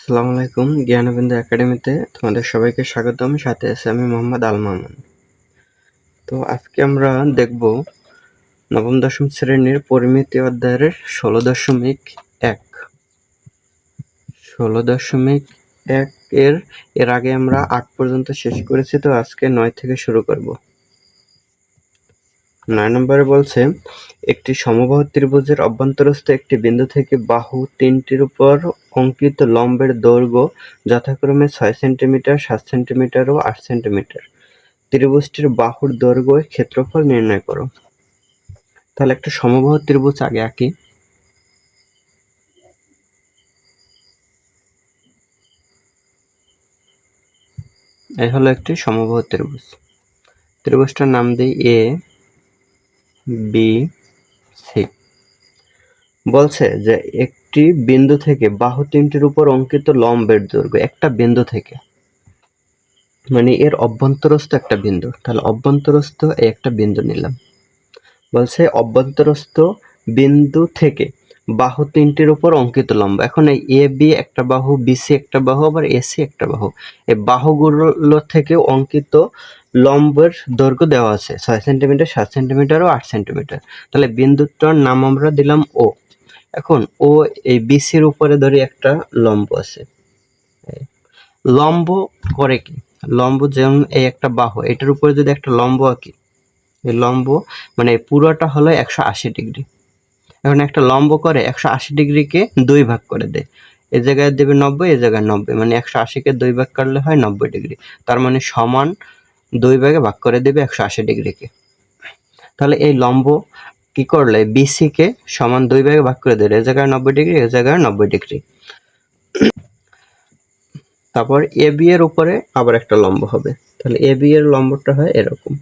আসসালামু আলাইকুম, জ্ঞানবিন্দু একাডেমিতে তোমাদের সবাইকে স্বাগতম। সাথে আছি আমি মোহাম্মদ আল মামুন। তো আজকে আমরা দেখব নবম দশম শ্রেণীর পরিমিতি অধ্যায়ের 16.1 এর আগে আমরা 8 পর্যন্ত শেষ করেছি। তো আজকে 9 থেকে শুরু করব। 9 নম্বরে বলছে, একটি সমবাহু ত্রিভুজের অভ্যন্তরস্থ একটি বিন্দু থেকে বাহু তিনটির উপর অঙ্কিত লম্বের দৈর্ঘ্য যথাক্রমে 6 সেন্টিমিটার, 7 সেন্টিমিটার ও 8 সেন্টিমিটার। ত্রিভুজটির বাহুর দৈর্ঘ্য ও ক্ষেত্রফল নির্ণয় করো। তাহলে একটা সমবাহু ত্রিভুজ আগে আঁকি। এই হলো একটি সমবাহু ত্রিভুজ। ত্রিভুজটার নাম দিই এ বি সি। বলছে যে একটি বিন্দু থেকে বাহু তিনটির উপর অঙ্কিত লম্বের দৈর্ঘ্য, একটা বিন্দু থেকে মানে এর অভ্যন্তরস্থ একটা বিন্দু। তাহলে অভ্যন্তরস্থ এই একটা বিন্দু নিলাম। বলছে অভ্যন্তরস্থ বিন্দু থেকে বাহু তিনটির উপর অঙ্কিত লম্ব। এখন এই এ বি একটা বাহু, বিসি একটা বাহু, আবার এসি একটা বাহু। এই বাহুগুলো থেকে অঙ্কিত লম্বের দৈর্ঘ্য দেওয়া আছে 6 সেন্টিমিটার, 7 সেন্টিমিটার ও 8 সেন্টিমিটার। তাহলে বিন্দুটার নাম আমরা দিলাম ও। এখন ও এই বিসির উপরে ধরি একটা লম্ব আছে। লম্ব করে কি? লম্ব যেমন এই একটা বাহু, এটার উপরে যদি একটা লম্ব আঁকি, এই লম্ব মানে পুরোটা হলো 180 ডিগ্রি। এখন একটা লম্ব করে 180 ডিগ্রিকে 2 ভাগ করে দেয়। এই জায়গায় দেবে 90, এই জায়গায় 90, মানে 180 কে 2 ভাগ করলে হয় 90 ডিগ্রি। তার মানে সমান 2 ভাগে ভাগ করে দেবে 180 ডিগ্রিকে। তাহলে এই লম্ব কি করলে বিসি কে সমান 2 ভাগে ভাগ করে দেবে, এই জায়গায় 90 ডিগ্রি, এই জায়গায় 90 ডিগ্রি। তারপর এবি এর উপরে আবার একটা লম্ব হবে। তাহলে এবি এর লম্বটা হয় এরকম।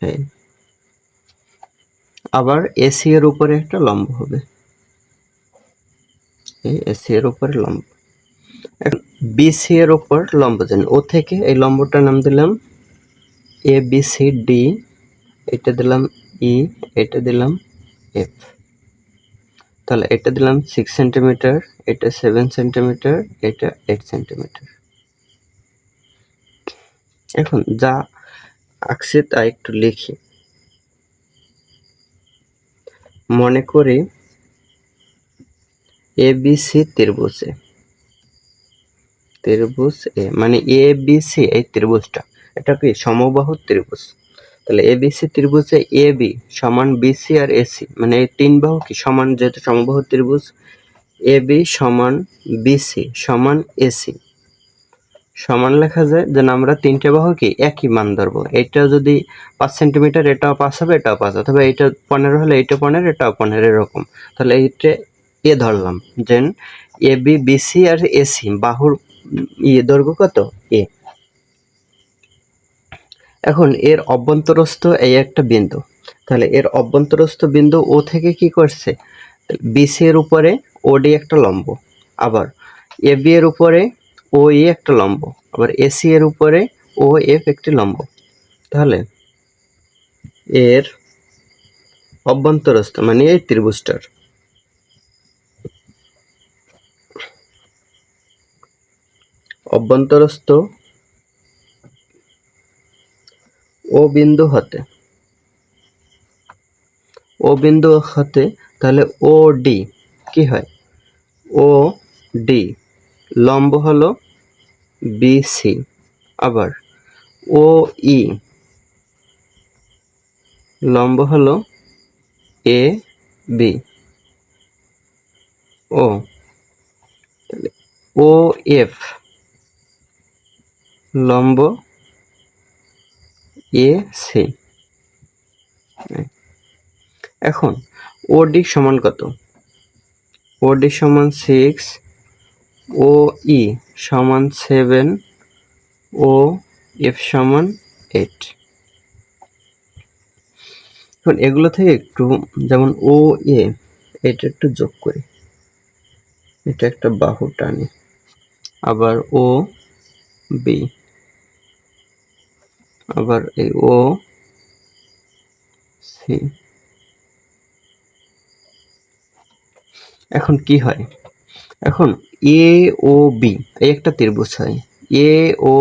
হ্যাঁ, আবার এসি এর উপরে একটা লম্ব হবে। এই এসি এর উপরে লম্ব। এখন বিসি এর উপর লম্ব জানি, ও থেকে এই লম্বটার নাম দিলাম এ বি সি ডি, এটা দিলাম ই, এটা দিলাম এফ। তাহলে এটা দিলাম 6 সেন্টিমিটার, এটা 7 সেন্টিমিটার, এটা 8 সেন্টিমিটার। এখন যা আঁকছি তা একটু লিখি। মনে করি এ বি সি ত্রিভুজে, ত্রিভুজ এ মানে এ বি সি এই ত্রিভুজটা, এটা কি সমবাহু ত্রিভুজ। তাহলে A B C ত্রিভুজে A B সমান বিসি আর এসি, মানে এই তিন বাহু কি সমান, যেহেতু সমবাহু ত্রিভুজ। এ বি সমান বিসি সমান এসি সমান লেখা যায় যেন আমরা তিনটে বাহু কি একই মান ধরবো। এটা যদি 5 সেন্টিমিটার, এটাও 5 হবে, এটাও 5 হবে। তবে এটা 15 হলে এইটা 15, এটাও 15, এরকম। তাহলে এইটা এ ধরলাম যে A B BC R AC বাহুর দৈর্ঘ্য কত এ। এখন এর অভ্যন্তরস্থ এই একটা বিন্দু। তাহলে এর অভ্যন্তরস্থ বিন্দু ও থেকে কি করছে, বিসি এর উপরে ওডি একটা লম্ব, আবার এবি এর উপরে ও ই একটা লম্ব, আবার এসি এর উপরে ও এফ একটি লম্ব। তাহলে এর অভ্যন্তরস্থ মানে এই ত্রিভুজটার অভ্যন্তরস্থ ও বিন্দু হতে তাহলে ও ডি কি হয়, ও ডি লম্ব হলো বিসি, আবার ও ই লম্ব হলো A B, O O F লম্ব এ সি। এখন ওডি সমান কত, ওডি সমান 6, ও ই সমান 7, ও এফ সমান 8। এখন এগুলো থেকে একটু, যেমন ও এ এটা একটু যোগ করি, এটা একটা বাহু টানি, আবার ও বি, আবার এই ও সি। এখন কি হয়, এখন এ ও বি এই একটা ত্রিভুজ হয়, এ ও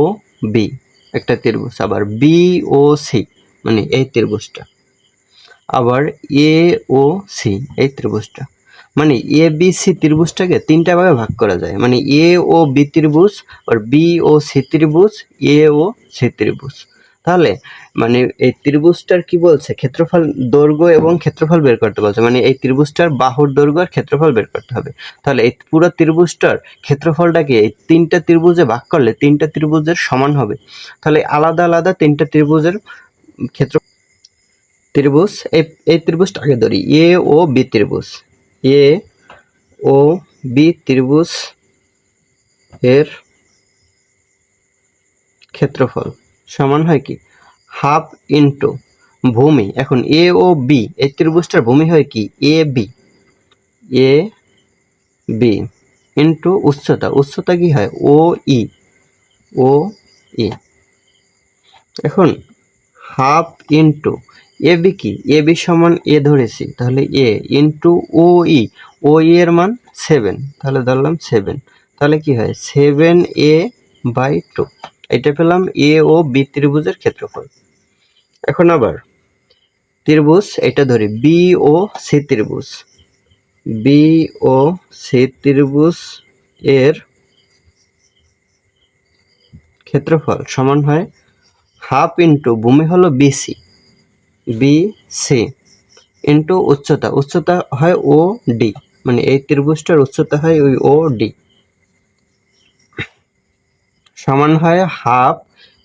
বি একটা ত্রিভুজ, আবার বি ও সি মানে এই ত্রিভুজটা, আবার এ ও সি এই ত্রিভুজটা, মানে এ বি সি ত্রিভুজটাকে তিনটা ভাগে ভাগ করা যায়, মানে এ ও বি ত্রিভুজ আর বি ও সি ত্রিভুজ, এ ও সি ত্রিভুজ। তাহলে মানে এই ত্রিভুজটার কি বলছে, ক্ষেত্রফল দৈর্ঘ্য এবং ক্ষেত্রফল বের করতে বলছে, মানে এই ত্রিভুজটার বাহুর দৈর্ঘ্য আর ক্ষেত্রফল বের করতে হবে। তাহলে এই পুরো ত্রিভুজটার ক্ষেত্রফলটাকে এই তিনটা ত্রিভুজে ভাগ করলে তিনটা ত্রিভুজের সমান হবে। তাহলে আলাদা আলাদা তিনটা ত্রিভুজের ক্ষেত্র ত্রিভুজ, এই ত্রিভুজটা আগে ধরি, এ ও বি ত্রিভুজ, এ ও বি ত্রিভুজ এর ক্ষেত্রফল সমান হয় কি, হাফ ইন্টু ভূমি। এখন এ ও বি এই ত্রিভুজটার ভূমি হয় কি এ বি ইন্টু উচ্চতা, উচ্চতা কি হয় ও ই। এখন হাফ ইন্টু এ বি কি, এ বি সমান এ ধরেছি, তাহলে এ ইন্টু ও এর মান 7, তাহলে ধরলাম 7, তাহলে কি হয় 7a/2, এটা পেলাম এ ও বি ত্রিভুজের ক্ষেত্রফল। এখন আবার ত্রিভুজ এটা ধরি বি ও সি ত্রিভুজ, বি ও সি ত্রিভুজ এর ক্ষেত্রফল সমান হয় হাফ ইন্টু ভূমি হলো বিসি ইন্টু উচ্চতা, উচ্চতা হয় ও ডি, মানে এই ত্রিভুজটার উচ্চতা হয় ওই ও ডি, সমান হয় হাফ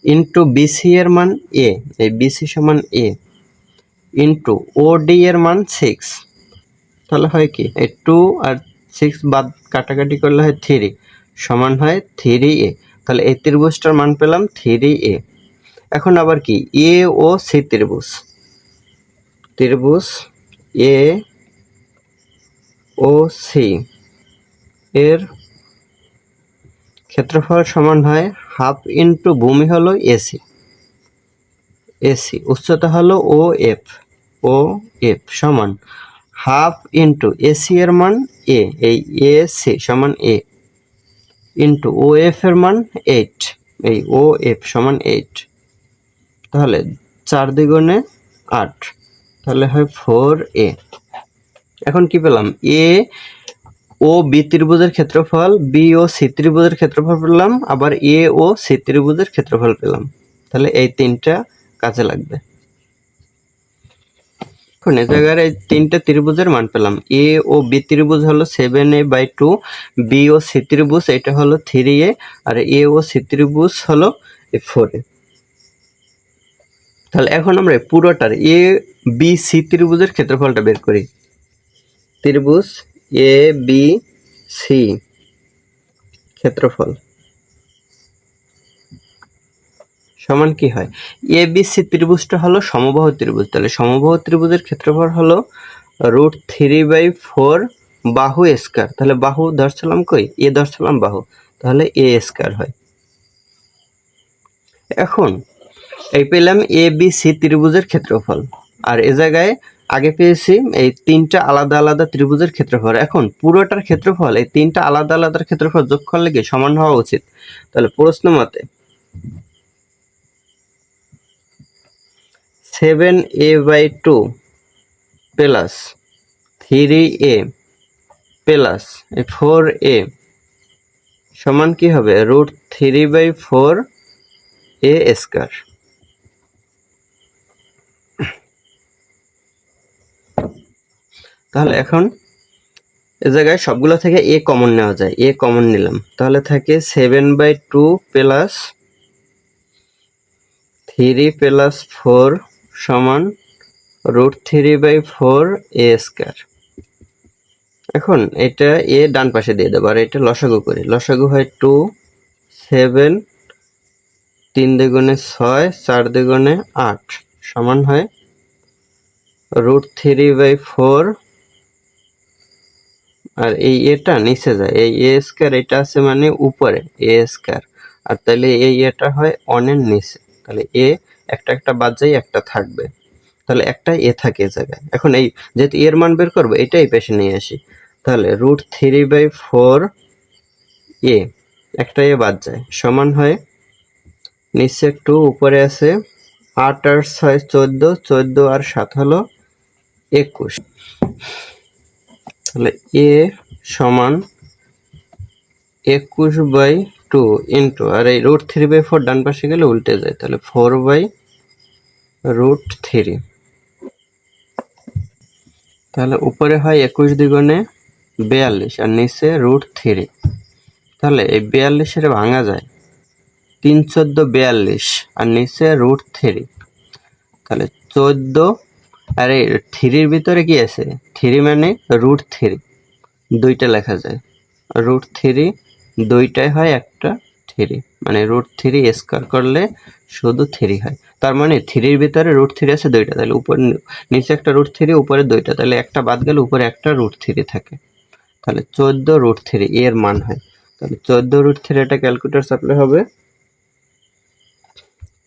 ইন্টু বিসি এর মান এ, এই বিসি সমান এ ইন্টু ও ডি এর মান 6, তাহলে হয় কি এই 2 আর 6 বাদ কাটাকাটি করলে হয় 3, সমান হয় 3a। তাহলে এই ত্রিভুজটার মান পেলাম 3a। এখন আবার কি এ ও সি ত্রিভুজ এ ও সি এর ক্ষেত্রফল সমান হয় হাফ ইন্টু ভূমি হলো এসি, উচ্চতা হলো ও এফ সমান হাফ ইন্টু এসি এর মান এ, এই এসি সমান এ ইন্টু ও এফ এর মান 8, এই ও এফ সমান 8, তাহলে 4 দুগুণে 8, তাহলে হয় 4a। এখন কি পেলাম এ ও বি ত্রিভুজের ক্ষেত্রফল, বি ও সি ত্রিভুজের ক্ষেত্রফল পেলাম, আবার এ ও সি ত্রিভুজের ক্ষেত্রফল পেলাম, তাহলে এই তিনটা কাজে লাগবে। এখন এই জায়গায় এই তিনটা ত্রিভুজের মান পেলাম, এ ও বি ত্রিভুজ হলো 7a/2, বি ও সি ত্রিভুজ এটা হলো 3a, আর এ ও সি ত্রিভুজ হলো 4a। তাহলে এখন আমরা পুরোটার এ বি সি ত্রিভুজের ক্ষেত্রফলটা বের করি। ত্রিভুজ এ বি সি ক্ষেত্রফল সমান কি হয়, এ বি সি ত্রিভুজটা হলো সমবাহু ত্রিভুজ, তাহলে সমবাহু ত্রিভুজের ক্ষেত্রফল হলো √3/4 বাহু স্কয়ার, তাহলে বাহু ধরছিলাম কই এ ধরছিলাম বাহু, তাহলে এ স্কয়ার হয়। এখন এই পেলাম এ বি সি ত্রিভুজের ক্ষেত্রফল, আর এ জায়গায় আগে পেয়েছি এই তিনটা আলাদা আলাদা ত্রিভুজের ক্ষেত্রফল। এখন পুরোটার ক্ষেত্রফল এই তিনটা আলাদা আলাদা ক্ষেত্রফল যোগ করলে কি সমান হওয়া উচিত, তাহলে প্রশ্ন মতে 7a/2 plus 3a plus 4a সমান কি হবে √3/4a স্কয়ার। তাহলে এখন এ জায়গায় সবগুলো থেকে এ কমন নেওয়া যায়, এ কমন নিলাম, তাহলে থাকে 7/2 প্লাস 3 প্লাস 4 সমান √3/4a স্কয়ার। এখন এটা এ ডান পাশে দিয়ে দেবো, আর এটা লসাগু করি, লসাগু হয় 2, 7, 3 দুগুণে 6, 4 দুগুণে 8 সমান হয় √3/4, আর এই এটা নিচে যায়, এই এ স্কয়ার এটা আছে মানে উপরে এ স্কয়ার, আর তাহলে এই এটা হয় 1 এর নিচে, তাহলে এ একটা একটা বাদ যায় একটা থাকবে, তাহলে একটা এ থাকে এই জায়গায়। এখন এই যেহেতু এর মান বের করবো এটাই পেশে নিয়ে আসি, তাহলে √3/4 এ, একটা এ বাদ যায়, সমান হয় নিচে 2 উপরে আছে 8 আর 6 14, 14 আর 7 হলো 21। তাহলে এ সমান 21/2 ইন্টু, আর এই √3/4 ডান পাশে গেলে উল্টে যায়, তাহলে 4/√3। তাহলে উপরে হয় 21 দ্বিগুণে 42 আর নিচে √3। তাহলে এই 42 ভাঙা যায় 3 14 42 আর নিচে √3। তাহলে 14, আর এই 3 এর ভিতরে কি আছে, 3 মানে √3, দুইটা লেখা যায়। √3 দুইটাই হয় একটা 3, মানে √3 স্কয়ার করলে শুধু 3 হয়। তার মানে 3 এর ভিতরে √3 আছে দুইটা, তাহলে উপরে নিচে একটা √3, উপরে দুইটা, তাহলে একটা বাদ গেলে উপরে একটা √3 থাকে। তাহলে 14√3 এর মান হয়। তাহলে 14√3 এটা ক্যালকুলেটর চাপলে হবে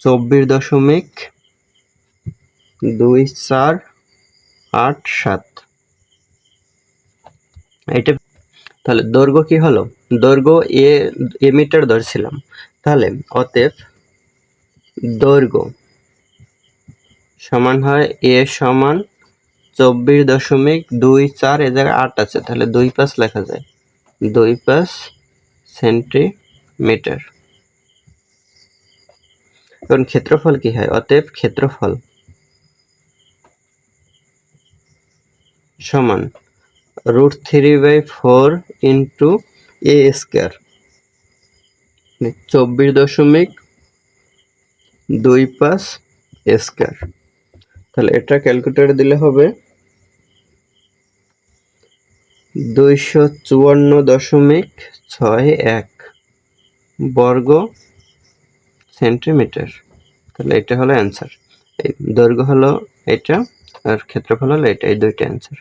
24.2487। এটা তাহলে দৈর্ঘ্য কি হলো, দৈর্ঘ্য এ মিটার ধরছিলাম, তাহলে অতএব দৈর্ঘ্য সমান হয় এ সমান 24.24, এ জায়গায় 8 আছে, তাহলে 25 লেখা যায়, 25 সেন্টিমিটার। এখন ক্ষেত্রফল কি হয়, অতএব ক্ষেত্রফল সমান √3/4 ইন্টু এ স্কয়ার, 24.25 স্কয়ার। তাহলে এটা ক্যালকুলেটরে দিলে হবে 254.61 বর্গ সেন্টিমিটার। তাহলে এটা হলো অ্যান্সার। এই দৈর্ঘ্য হলো এটা আর ক্ষেত্রফল হলো এটা, এই দুইটা অ্যান্সার।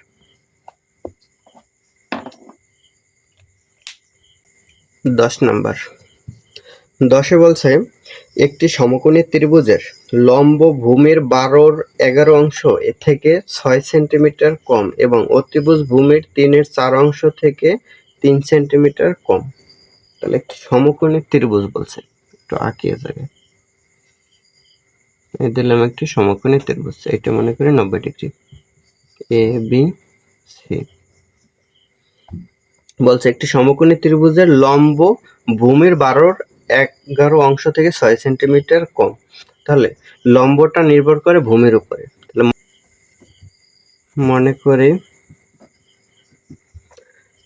10 নাম্বার। 10-এ বলছে একটি সমকোণী ত্রিভুজের লম্ব ভূমির 12/11 অংশ থেকে 6 সেন্টিমিটার কম এবং অতিভুজ ভূমির 3/4 অংশ থেকে 3 সেন্টিমিটার কম। তাহলে একটি সমকোণী ত্রিভুজ বলছে, একটু আঁকিয়ে যাবে। এই দিলাম একটি সমকোণী ত্রিভুজ, এটা মনে করি 90 ডিগ্রি, এ বি সি। বলছে একটি সমকোণী ত্রিভুজের লম্ব ভূমির 12/11 অংশ থেকে 6 সেন্টিমিটার কম। তাহলে লম্বটা নির্ভর করে ভূমির উপরে। তাহলে মনে করি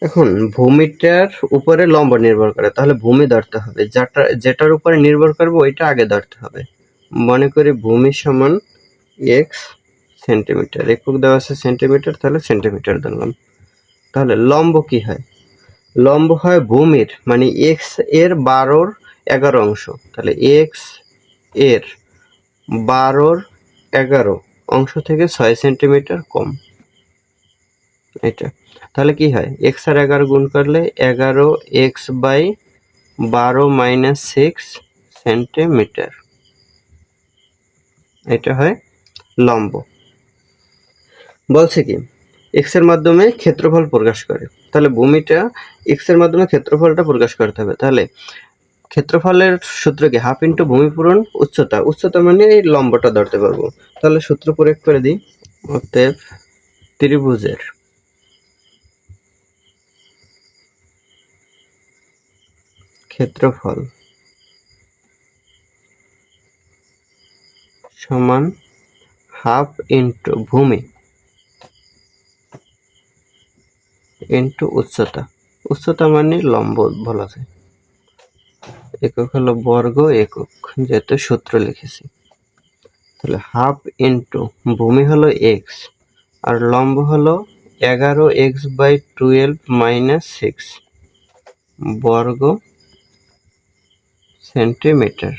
এখন ভূমিটার উপরে লম্ব নির্ভর করে, তাহলে ভূমি ধরতে হবে, যেটার উপরে নির্ভর করবে ওইটা আগে ধরতে হবে। মনে করি ভূমি সমান x সেন্টিমিটার, একক দেওয়া আছে সেন্টিমিটার, তাহলে সেন্টিমিটার ধরলাম। তাহলে লম্ব কি হয়, লম্ব হয় ভূমির মানে x এর 12/11 অংশ, তাহলে x এর 12/11 অংশ থেকে 6 সেন্টিমিটার কম। এটা তাহলে কি হয়, x আর 11 গুণ করলে 11x/12 - 6 সেন্টিমিটার, এটা হয় লম্ব। বলছে কি x এর মাধ্যমে ক্ষেত্রফল প্রকাশ করে, তাহলে ভূমিটা x এর মাধ্যমে ক্ষেত্রফলটা প্রকাশ করতে হবে। তাহলে ক্ষেত্রফলের সূত্র কি, হাফ ইন্টু ভূমি পূরণ উচ্চতা, উচ্চতা মানে এই লম্বটা ধরতে পারবো। তাহলে সূত্র প্রয়োগ করে দিই, অতএব ত্রিভুজের ক্ষেত্রফল সমান হাফ ইন্টু ভূমি ইন্টু উচ্চতা, উচ্চতা মানে লম্ব বলা যায়, একক হলো বর্গ একক, যেহেতু সূত্র লিখেছি। তাহলে হাফ ইন্টু ভূমি হলো x আর লম্ব হলো 11x/12 - 6 বর্গ সেন্টিমিটার।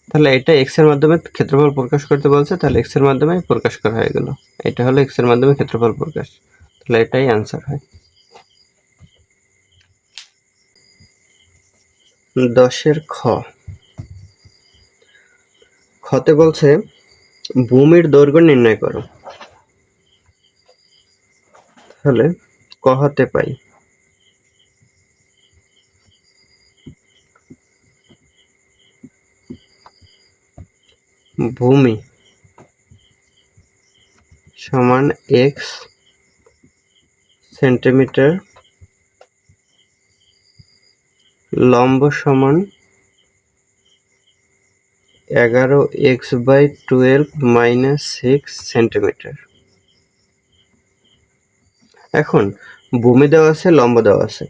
তাহলে এটা x এর মাধ্যমে ক্ষেত্রফল প্রকাশ করতে বলছে, তাহলে x এর মাধ্যমে প্রকাশ করা হয়ে গেল, এটা হলো x এর মাধ্যমে ক্ষেত্রফল প্রকাশ, তাহলে এটাই आंसर হয়। 10-এর খ, খতে বলছে ভূমির দৈর্ঘ্য নির্ণয় করো। তাহলে ক হতে পাই ভূমি সমান এক্স সেন্টিমিটার, লম্ব সমান 11x/12 - 6 সেন্টিমিটার। এখন ভূমি দেওয়া আছে, লম্ব দেওয়া আছে,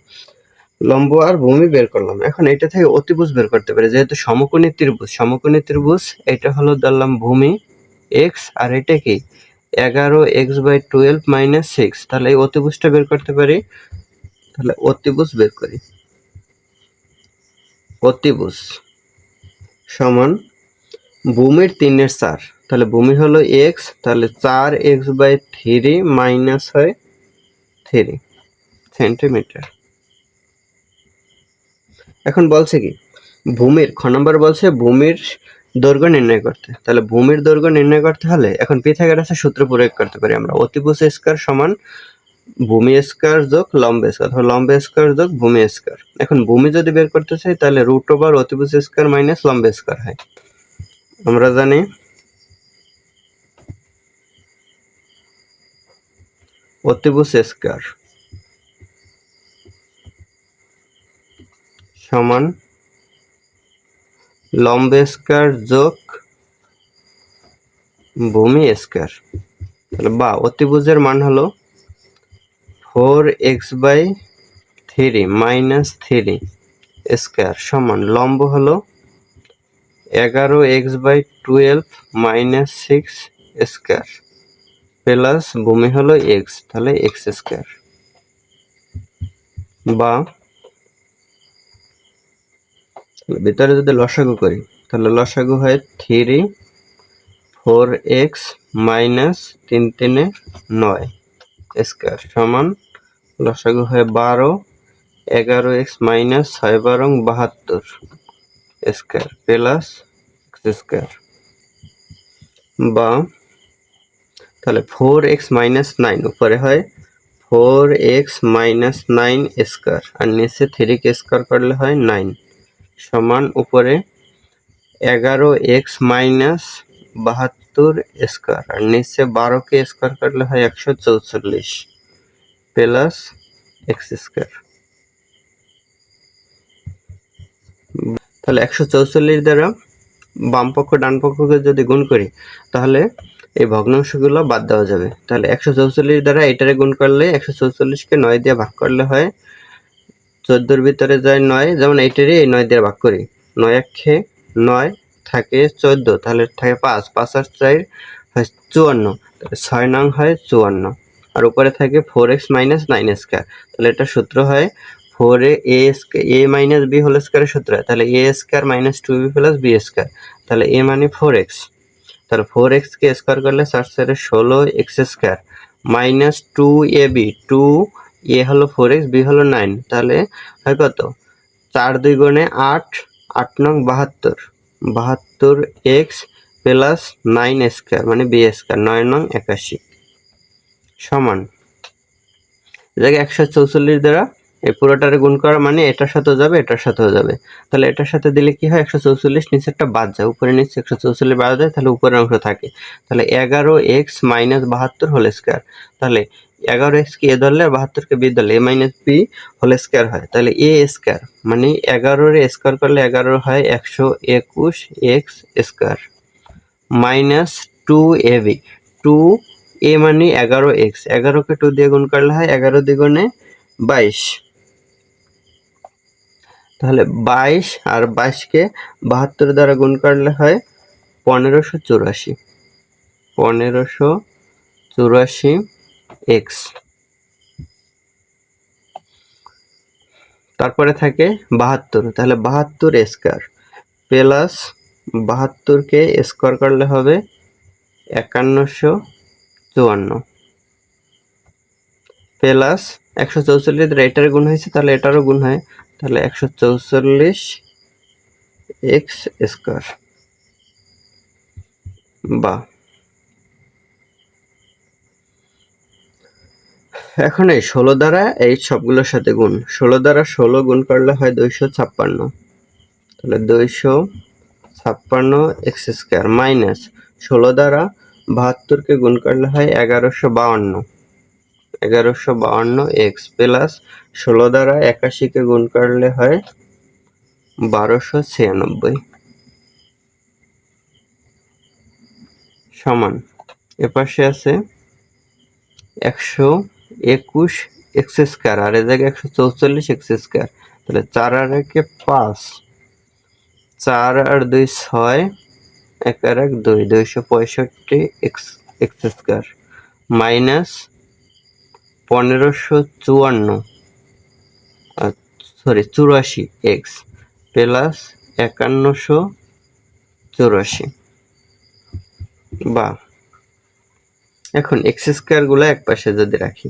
লম্ব আর ভূমি বের করলাম। এখন এটা থেকে অতিভুজ বের করতে পারি, যেহেতু সমকোণী ত্রিভুজ। এটা হলো ধরলাম ভূমি এক্স, আর এটা কি 11x/12 - 6। তাহলে এই অতিভুজটা বের করতে পারি। তাহলে অতিভুজ বের করি। অতিভুজ সমান ভূমির 3/4, তাহলে ভূমি হলো এক্স, তাহলে 4x/3 মাইনাস হয় 3 সেন্টিমিটার। এখন বলছে কি ভূমির খ নম্বর বলছে ভূমির দৈর্ঘ্য নির্ণয় করতে। তাহলে ভূমির দৈর্ঘ্য নির্ণয় করতে হলে এখন পিথাগোরাসের সূত্র প্রয়োগ করতে পারি আমরা। অতিভুজ স্কয়ার সমান ভূমি স্কয়ার যোগ লম্ব স্কয়ার, অথবা লম্ব স্কয়ার যোগ ভূমি স্কয়ার। এখন ভূমি যদি বের করতে চাই তাহলে √ওভার অতিভুজ স্কয়ার মাইনাস লম্ব স্কয়ার হয়। আমরা জানি অতিভুজ স্কয়ার সমান লম্ব স্কয়ার যোগ ভূমি স্কয়ার। তাহলে বা অতিভুজের মান হলো 4x/3 মাইনাস 3 স্কয়ার সমান লম্ব হলো 11x/12 মাইনাস 6 স্কয়ার প্লাস ভূমি হলো x, তাহলে x স্কয়ার। বা ভিতরে যদি লসাগু করি তাহলে লসাগু হয় 3 4x মাইনাস 3 3 9 স্কয়ার সমান লসাগু হয় 12 11x minus 6 12 72 square plus x square. বা তাহলে 4x মাইনাস 9 উপরে হয় 4x মাইনাস 9 স্কয়ার, আর নিচে 3 কে স্কয়ার করলে হয় 9 সমান উপরে 11x মাইনাস 72 স্কয়ার, আর নিচে 12 কে স্কয়ার করলে হয় 144 প্লাস x স্কয়ার। তাহলে 144 দ্বারা বাম পক্ষ ডান পক্ষকে যদি গুণ করি তাহলে এই ভগ্নাংশগুলো বাদ দেওয়া যাবে। তাহলে 144 দ্বারা এটারে গুণ করলে 144 কে 9 দিয়ে ভাগ করলে হয় 14 এর ভিতরে যায় 9, যেমন এইটারে এই 9 দিয়ে ভাগ করি, 9 একে 9 থাকে 14, তাহলে থাকে 5 5 আর 4 হয় 54, তাহলে 6 নং হয় 54, আর উপরে থাকে 4x মাইনাস 9 স্কয়ার। তাহলে এটা সূত্র হয় 4a মাইনাস b হোল স্কয়ারের সূত্র হয়, তাহলে a square minus 2b plus b square. তাহলে a মানে 4x, তাহলে 4x কে স্কয়ার করলে 4 4 16 x square minus 2ab, 2a হলো 4x, b হলো 9, তাহলে হয় কত 4 2 গুণে 8 8 নং 72 72 x প্লাস 9 স্কয়ার মানে b স্কয়ার 9 নং 81 সমান জায়গায় 144 দ্বারা এই পুরোটারে গুণ করা মানে এটার সাথেও যাবে এটার সাথেও যাবে। তাহলে এটার সাথে দিলে কি হয় 144 নিচেরটা বাদ যায়, উপরে নিচে 144 বাদ যায়, তাহলে উপরের অংশ থাকে। তাহলে 11x মাইনাস 72 হোল স্কয়ার, তাহলে 11x কে এ ধরলে 72 কে বি ধরলে a minus B whole square হয়, তাহলে a স্কয়ার মানে 11 এর স্কয়ার করলে 11 হয় 121 x square minus 2ab, 2a মানে 11x, 11 কে 2 দিয়ে গুণ করলে হয় 11 দ্বিগুণে 22, তাহলে 22 আর 22 কে 72 দ্বারা গুণ করলে হয় 1584 1584 x। তারপরে থাকে 72, তাহলে 72 স্কয়ার প্লাস 72 কে স্কয়ার করলে হবে 5154 প্লাস 144 দ্বারা এটার গুণ হয়েছে তাহলে এটারও গুণ হয়, তাহলে 144 x স্কয়ার। বা এখন এই 16 দ্বারা এই সবগুলোর সাথে গুণ, 16 দ্বারা 16 গুণ করলে হয় 256, তাহলে 256 56x² মাইনাস 16 দ্বারা 72কে গুণ করলে হয় 1152 x প্লাস 16 দ্বারা 81কে গুণ করলে হয় 1296 সমান এপাশে আছে 121x² আর এ জায়গায় 144x²। তাহলে 4 আর 1 5, 4 আর 2 6, 1 আর 1 2, 265x² মাইনাস 84x প্লাস 5184 বা এখন x² গুলো এক পাশে যদি রাখি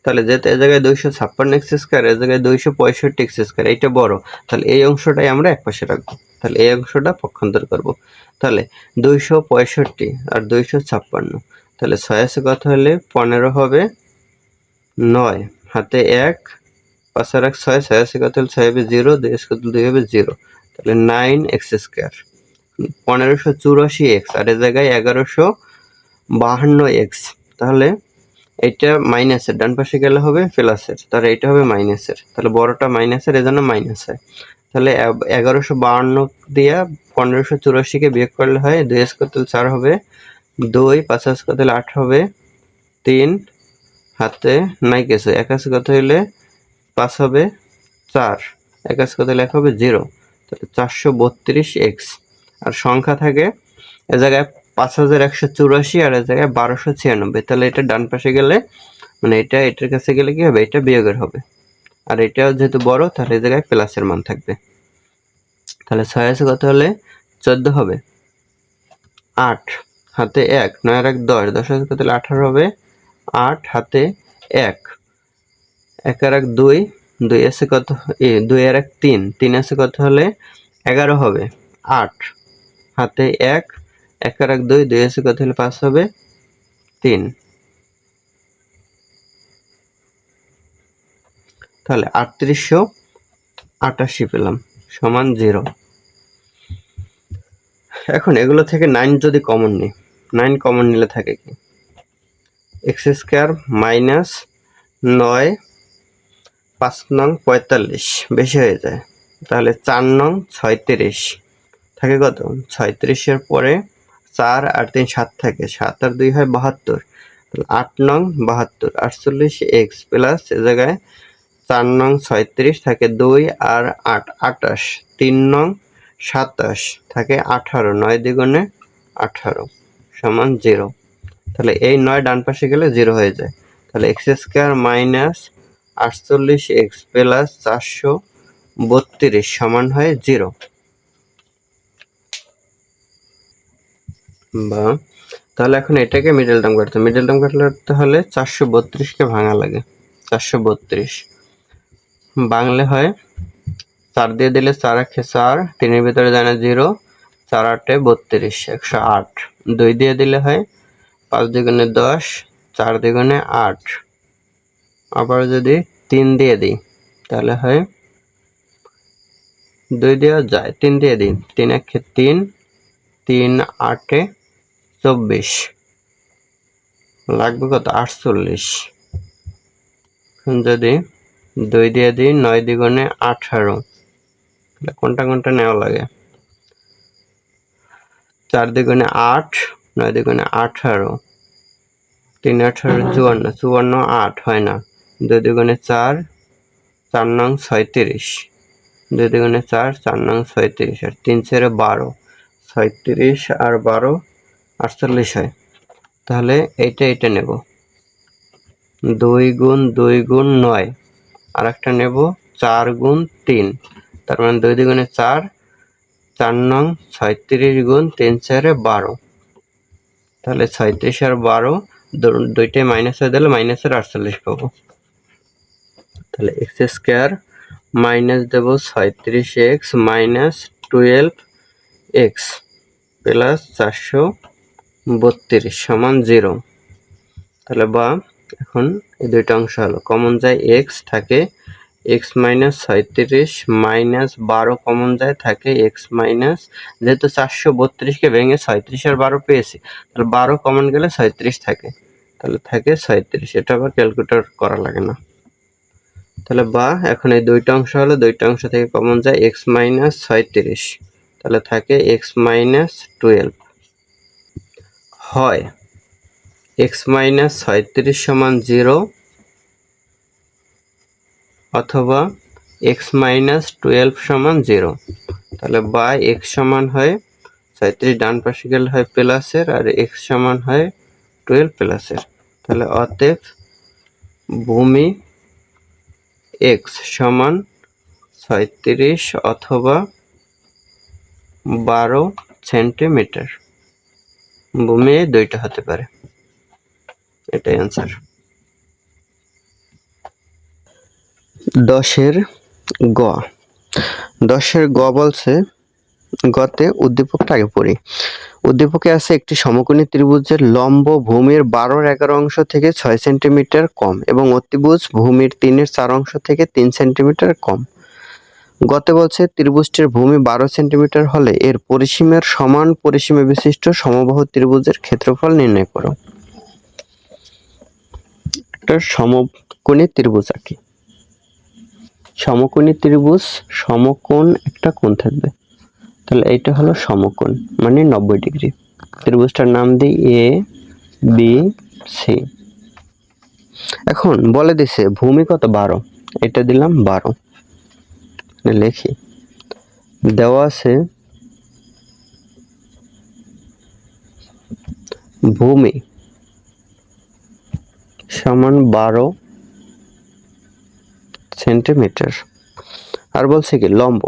তাহলে যেহেতু এ জায়গায় 256x², এ জায়গায় 265x², এইটা বড়, তাহলে এই অংশটাই আমরা এক পাশে রাখবো। তাহলে এই অংশটা পক্ষান্তর করব। তাহলে 265 আর 256, তাহলে 6 আছে কত হলে 15 হবে 9, হাতে 1, 5 আর 1 6, 6 আছে কত হলে 6 হবে 0, 2 আছে কত 2 হবে 0, তাহলে 9x²। 1584x আর এ জায়গায় 1152x, তাহলে এটা মাইনাসের, ডান পাশে গেলে হবে প্লাসের, তাহলে এটা হবে মাইনাসের, তাহলে বড়টা মাইনাসের, এজন্য মাইনাস হয়। তাহলে 1152 দিয়া 1584কে বিয়োগ করলে হয় 2 এর কত 4 হবে 2, 5 এর কত 8 হবে 3, হাতে নাই কিছু, 1 আছে কত হইলে 5 হবে 4, 1 আছে কত হলে 1 হবে 0, তাহলে 432x। আর সংখ্যা থাকে এ জায়গায় 5184 আর এ জায়গায় 1296, তাহলে এটা ডান পাশে গেলে মানে এটা এটার কাছে গেলে কি হবে, এটা বিয়োগের হবে, আর এটাও যেহেতু বড় তাহলে এই জায়গায় প্লাসের মান থাকবে। তাহলে 6 আছে কত হলে 14 হবে 8, হাতে 1, 9 আর 1 10, 10 আছে কত হলে 18 হবে 8, হাতে 1, 1 আর 1 2, 2 আছে কত 2 আর 1 3, 3 আছে কত হলে 11 হবে 8, হাতে 1, 1 আর 1 2, 2 আছে কত হলে 5 হবে 3, তাহলে 3888 পেলাম সমান 0। এখন এগুলো থেকে 9 যদি কমন নিই, 9 কমন নিলে থাকে কি x² মাইনাস 9, 5 নং 45 বেশি হয়ে যায়, তাহলে 4 নং 36 থাকে কত 36 এর পরে 4 আর 3 7 থাকে, 7 আর 2 হয় 72, তাহলে 8 নং 72 48x প্লাস এ জায়গায় 4 নং 36 থাকে 2 আর 8 28, 3 নং 27 থাকে 18, 9 দ্বিগুণে 18 সমান 0। তাহলে এই 9 ডান পাশে গেলে 0 হয়ে যায়, তাহলে x² মাইনাস 48x প্লাস 432 সমান হয় 0। বা তাহলে এখন এটাকে মিডল টার্ম করতে হলে 432কে ভাঙা লাগে, 432 বাংলা হয় 4 দিয়ে দিলে 4 একে 4, 3 এর ভিতরে যায় না 0, 4 8 32, 108, 2 দিয়ে দিলে হয় 5 দুগুণে 10, 4 দুগুণে 8, আবার যদি 3 দিয়ে দিই তাহলে হয় 2 দেওয়া যায় 3 দিয়ে দিই, 3 একে 3, 3 8 24 লাগবে কত 48, যদি 2 দিয়ে দিই 9 দ্বিগুণে 18, কোনটা কোনটা নেওয়া লাগে 4 দ্বিগুণে 8, 9 দ্বিগুণে 18, 3 18 54, 54 8 হয় না, 2 দ্বিগুণে 4, 4 নং 36, 2 দ্বিগুণে 4, 4 নং 36 আর 3 ছেড়ে 12, 36 আর 12 48 হয়। তাহলে এইটা নেব 2 গুণ 2 গুণ 9, আর একটা নেব 4 গুণ 3, তার মানে 2 দ্বিগুণে 4, 4 নং 36 গুণ 3 4 12, তাহলে 36 আর 12 দুইটাই মাইনাস হয়ে দিলে মাইনাসের 48 পাবো। তাহলে x² মাইনাস দেব 36x মাইনাস 12x প্লাস 432 সমান 0। তাহলে বা এখন এই দুইটা অংশ হলো কমন যায় x থাকে এক্স মাইনাস 36 মাইনাস 12 কমন যায়, থাকে এক্স মাইনাস, যেহেতু 432কে ভেঙে 36 আর 12 পেয়েছি, তাহলে 12 কমন গেলে 36 থাকে, তাহলে থাকে 36। এটা আবার ক্যালকুলেটর করা লাগে না। তাহলে বা এখন এই দুইটা অংশ হলো, দুইটা অংশ থেকে কমন যায় এক্স মাইনাস 36, তাহলে থাকে এক্স মাইনাস 12। হয় এক্স মাইনাস 36 সমান 0 অথবা এক্স মাইনাস 12 সমান 0। তাহলে বা এক্স সমান হয় 36 ডান পাশে গেলে হয় প্লাসের, আর এক্স সমান হয় 12 প্লাসের। তাহলে অতএব ভূমি এক্স সমান 36 অথবা 12 সেন্টিমিটার। ভূমি দুইটা হতে পারে, এটাই অ্যান্সার। 10-এর গ। 10-এর গ বলছে, গতে উদ্দীপকটা আগে পড়ি। উদ্দীপকে আছে একটি সমকোণী ত্রিভুজের লম্ব ভূমির 12/11 অংশ থেকে 6 সেন্টিমিটার কম এবং অতিভুজ ভূমির 3/4 অংশ থেকে 3 সেন্টিমিটার কম। গতে বলছে ত্রিভুজটির ভূমি 12 সেন্টিমিটার হলে এর পরিসীমার সমান পরিসীমা বিশিষ্ট সমবাহু ত্রিভুজের ক্ষেত্রফল নির্ণয় করো। একটা সমকোণী ত্রিভুজ আঁকি। সমকোণী ত্রিভুজ, সমকোণ একটা কোণ থাকবে, তাহলে এইটা হলো সমকোণ মানে 90 ডিগ্রি। ত্রিভুজটার নাম দিই এ বি সি। এখন বলে দিছে ভূমি কত 12, এটা দিলাম 12, লিখি। দেওয়া আছে ভূমি সমান 12 সেন্টিমিটার। আর বলছে কি লম্ব,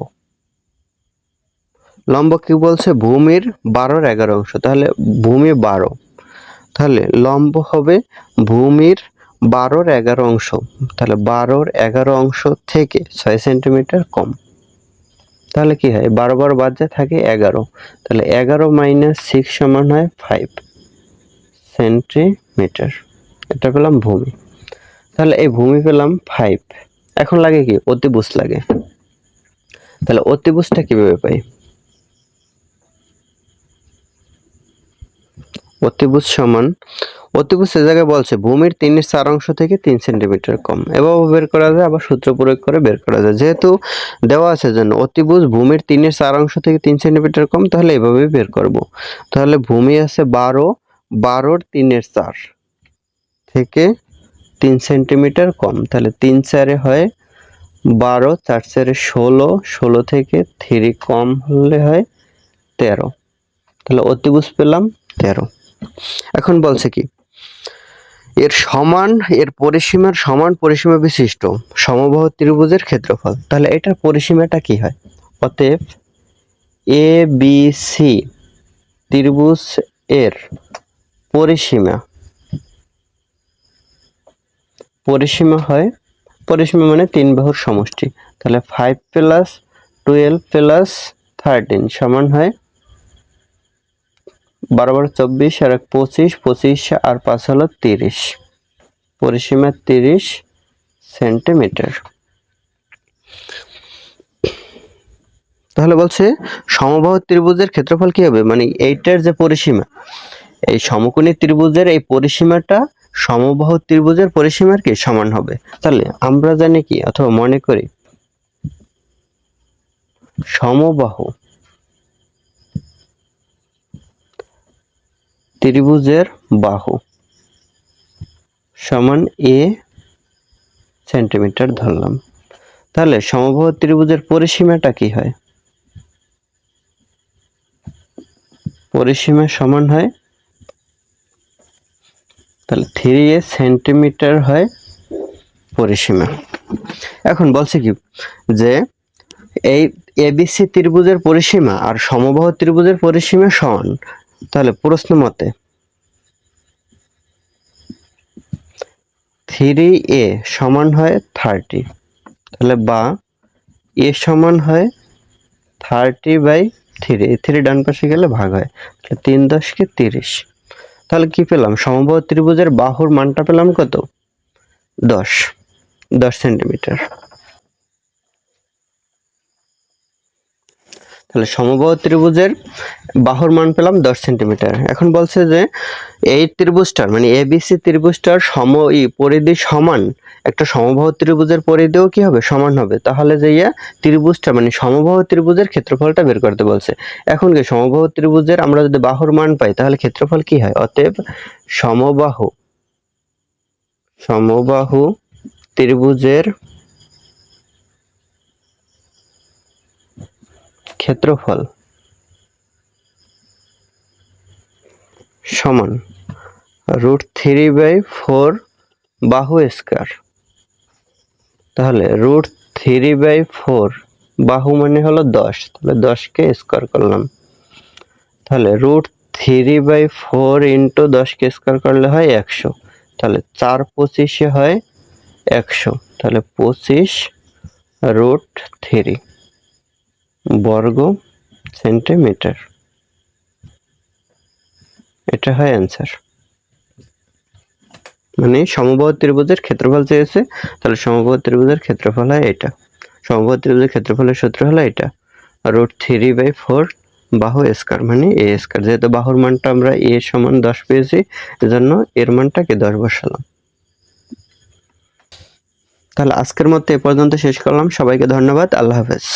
লম্ব কি বলছে ভূমির 12/11 অংশ, তাহলে ভূমি 12, তাহলে লম্ব হবে ভূমির 12/11 অংশ, তাহলে 12/11 অংশ থেকে 6 সেন্টিমিটার কম। তাহলে কি হয় 12 বাদ যায় থাকে 11, তাহলে 11 মাইনাস 6 সমান হয় 5 সেন্টিমিটার। এটা পেলাম ভূমি। তাহলে এই ভূমি পেলাম 5। এখন লাগে কি অতিভুজ লাগে। তাহলে অতিভুজটা কিভাবে পাই? অতিভুজ সমান, অতিভুজ এ জায়গায় বলছে ভূমির 3/4 অংশ থেকে 3 সেন্টিমিটার কম। এভাবে বের করা যায়, আবার সূত্র প্রয়োগ করে বের করা যায়। যেহেতু দেওয়া আছে জন্য অতিভুজ ভূমির 3/4 অংশ থেকে 3 সেন্টিমিটার কম, তাহলে এভাবেই বের করব। তাহলে ভূমি আছে 12, 12-র 3/4 থেকে 3 সেন্টিমিটার কম, তাহলে 3/4 হয় 12, 4/4 16, 16 থেকে 3 কম হলে হয় 13। তাহলে অতিভুজ পেলাম 13। এখন বলছে কি এর সমান, এর পরিসীমার সমান পরিসীমা বিশিষ্ট সমবাহু ত্রিভুজের ক্ষেত্রফল। তাহলে এটার পরিসীমাটা কি হয়? অতএব এ বি সি ত্রিভুজ এর পরিসীমা, পরিসীমা হয়, পরিসীমা মানে 3 বাহুর সমষ্টি, তাহলে 5 প্লাস 12 প্লাস 13 সমান হয় 12 24 আর 25, 25 আর 5 হলো 30, পরিসীমা 30 সেন্টিমিটার। তাহলে বলছে সমবাহু ত্রিভুজের ক্ষেত্রফল কি হবে, মানে এইটার যে পরিসীমা, এই সমকোণী ত্রিভুজের এই পরিসীমাটা সমবাহু ত্রিভুজের পরিসীমার কি সমান হবে। তাহলে আমরা জানি কি অথবা মনে করি সমবাহু ত্রিভুজের বাহু সমান এ সেন্টিমিটার ধরলাম। তাহলে সমবাহু ত্রিভুজের পরিসীমাটা কি হয়? পরিসীমা সমান হয়, তাহলে 3a সেন্টিমিটার হয় পরিসীমা। এখন বলছে কি যে এই এবিসি ত্রিভুজের পরিসীমা আর সমবাহু ত্রিভুজের পরিসীমা সমান। তাহলে প্রশ্ন মতে 3a সমান হয় 30, তাহলে বা এ সমান হয় 30/3, 3 ডান পাশে গেলে ভাগ হয়, 3 10 কে 30। তাহলে কি পেলাম সমবাহু ত্রিভুজের বাহুর মানটা পেলাম কত 10 সেন্টিমিটার। তাহলে সমবাহু ত্রিভুজের বাহুর মান পেলাম 10 সেন্টিমিটার। এখন বলছে যে এই ত্রিভুজটার মানে এবিসি ত্রিভুজটার পরিধি সমান একটা সমবাহু ত্রিভুজের পরিধিও কি হবে, সমান হবে। তাহলে যে ত্রিভুজটা মানে সমবাহু ত্রিভুজের ক্ষেত্রফলটা বের করতে বলছে। এখন কি সমবাহু ত্রিভুজের আমরা যদি বাহুর মান পাই তাহলে ক্ষেত্রফল কি হয়? অতএব সমবাহু ত্রিভুজের ক্ষেত্রফল সমান √3/4 বাহু স্কয়ার। তাহলে √3/4 বাহু মানে হলো 10, তাহলে 10কে স্কয়ার করলাম। তাহলে √3/4 ইন্টু 10কে স্কয়ার করলে হয় 100। তাহলে 4×25 হয় 100। তাহলে 25√3 বর্গ সেন্টিমিটার। এটা হয় অ্যান্সার। মানে সমবাহু ত্রিভুজের ক্ষেত্রফল চেয়েছে, তাহলে সমবাহু ত্রিভুজের ক্ষেত্রফল হয় এটা। সমবাহু ত্রিভুজের ক্ষেত্রফলের সূত্র হলো এটা, √3/4 বাহু স্কয়ার মানে a স্কয়ার। যেহেতু বাহুর মানটা আমরা a সমান 10 পেয়েছি, এজন্য এর মানটাকে 10 বসালাম। তাহলে আজকের মতো এ পর্যন্ত শেষ করলাম। সবাইকে ধন্যবাদ। আল্লাহ হাফেজ।